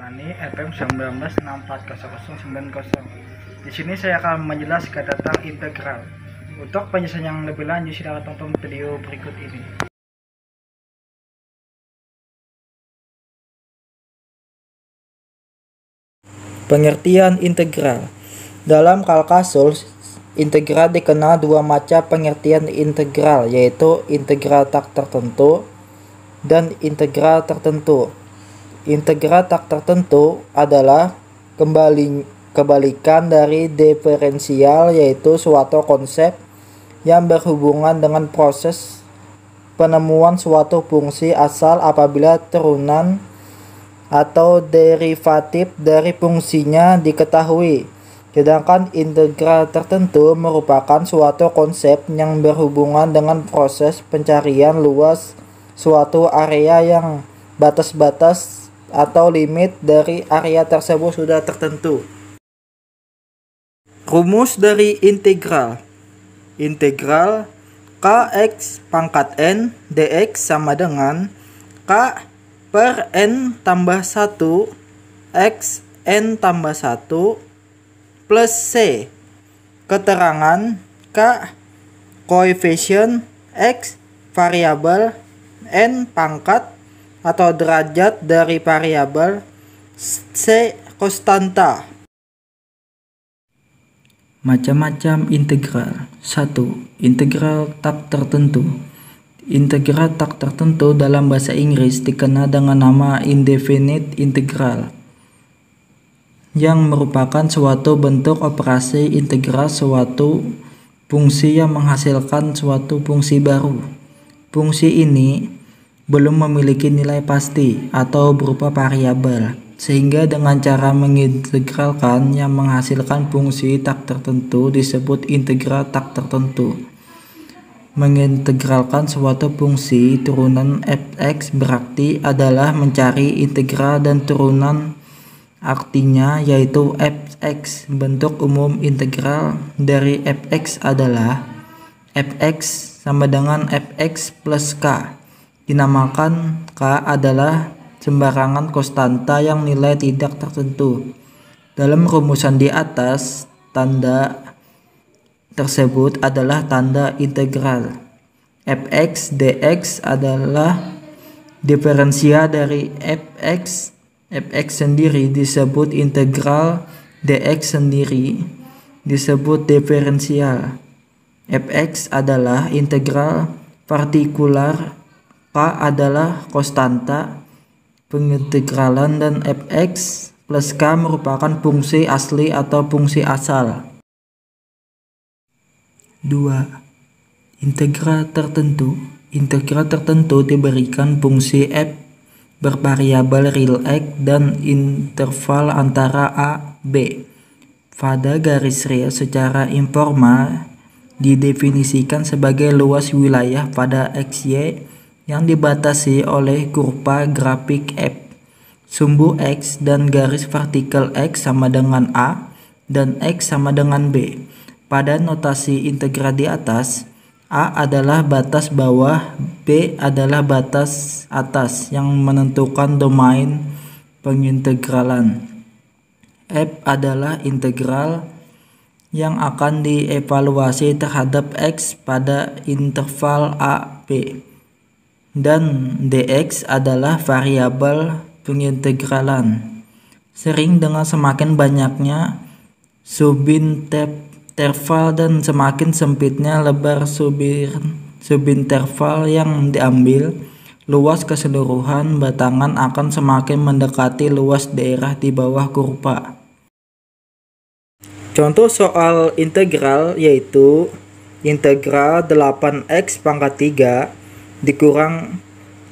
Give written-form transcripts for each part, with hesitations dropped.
Ani FM 19640090. Di sini saya akan menjelaskan tentang integral. Untuk penjelasan yang lebih lanjut silakan tonton video berikut ini. Pengertian integral. Dalam kalkulus, integral dikenal dua macam pengertian integral, yaitu integral tak tertentu dan integral tertentu. Integral tak tertentu adalah kebalikan dari diferensial, yaitu suatu konsep yang berhubungan dengan proses penemuan suatu fungsi asal apabila turunan atau derivatif dari fungsinya diketahui. Sedangkan integral tertentu merupakan suatu konsep yang berhubungan dengan proses pencarian luas suatu area yang batas-batas atau limit dari area tersebut sudah tertentu. Rumus dari integral. Integral kx pangkat n dx sama dengan k per n tambah 1 x n tambah 1 plus c. Keterangan k koefisien, x variabel, n pangkat atau derajat dari variabel, c konstanta. Macam-macam integral. 1. Integral tak tertentu. Integral tak tertentu dalam bahasa Inggris dikenal dengan nama indefinite integral, yang merupakan suatu bentuk operasi integral suatu fungsi yang menghasilkan suatu fungsi baru. Fungsi ini belum memiliki nilai pasti atau berupa variabel, sehingga dengan cara mengintegralkan yang menghasilkan fungsi tak tertentu disebut integral tak tertentu. Mengintegralkan suatu fungsi turunan fx berarti adalah mencari integral dan turunan artinya, yaitu fx. Bentuk umum integral dari fx adalah fx sama dengan fx plus k. Dinamakan k adalah sembarangan konstanta yang nilai tidak tertentu. Dalam rumusan di atas, tanda tersebut adalah tanda integral. Fx dx adalah diferensial dari fx. Fx sendiri disebut integral, dx sendiri disebut diferensial. Fx adalah integral partikular, k adalah konstanta pengintegralan, dan fx plus k merupakan fungsi asli atau fungsi asal. 2. Integral tertentu. Integral tertentu diberikan fungsi f bervariabel real x dan interval antara a, b. Pada garis real secara informal didefinisikan sebagai luas wilayah pada xy yang dibatasi oleh kurva grafik f. Sumbu x dan garis vertikal x sama dengan a dan x sama dengan b. Pada notasi integral di atas, a adalah batas bawah, b adalah batas atas yang menentukan domain pengintegralan. F adalah integral yang akan dievaluasi terhadap x pada interval a, b. Dan dx adalah variabel pengintegralan. Sering dengan semakin banyaknya subinterval dan semakin sempitnya lebar subinterval yang diambil, luas keseluruhan batangan akan semakin mendekati luas daerah di bawah kurva. Contoh soal integral yaitu integral 8x pangkat 3 dikurang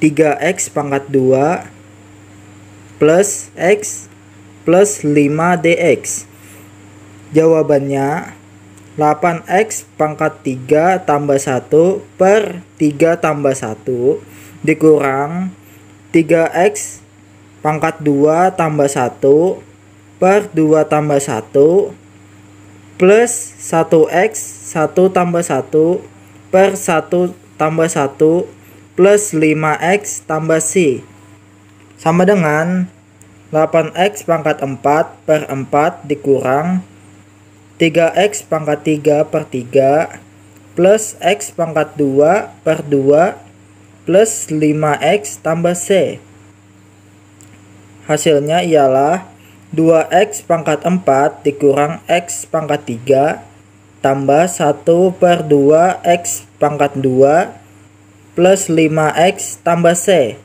3x pangkat 2 plus x plus 5 dx. Jawabannya 8x pangkat 3 tambah 1 per 3 tambah 1 dikurang 3x pangkat 2 tambah 1 per 2 tambah 1 plus 1x 1 tambah 1 per 1 tambah 1 plus 5x tambah c sama dengan 8x pangkat 4 per 4 dikurang 3x pangkat 3 per 3 plus x pangkat 2 per 2 plus 5x tambah c. Hasilnya ialah 2x pangkat 4 dikurang x pangkat 3 tambah 1 per 2 x pangkat 2 plus 5x tambah c.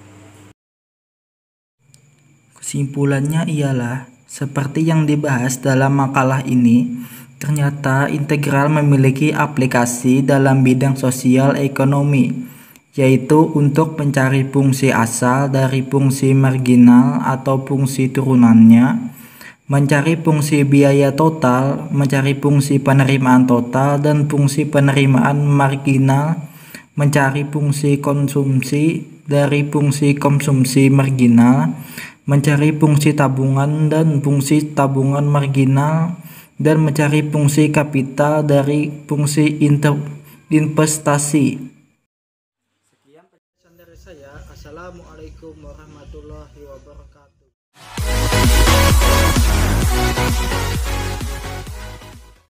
Kesimpulannya ialah, seperti yang dibahas dalam makalah ini, ternyata integral memiliki aplikasi dalam bidang sosial ekonomi, yaitu untuk mencari fungsi asal dari fungsi marginal atau fungsi turunannya, mencari fungsi biaya total, mencari fungsi penerimaan total dan fungsi penerimaan marginal, mencari fungsi konsumsi dari fungsi konsumsi marginal, mencari fungsi tabungan dan fungsi tabungan marginal, dan mencari fungsi kapital dari fungsi investasi. Sekian penjelasan dari saya. Assalamualaikum warahmatullahi wabarakatuh.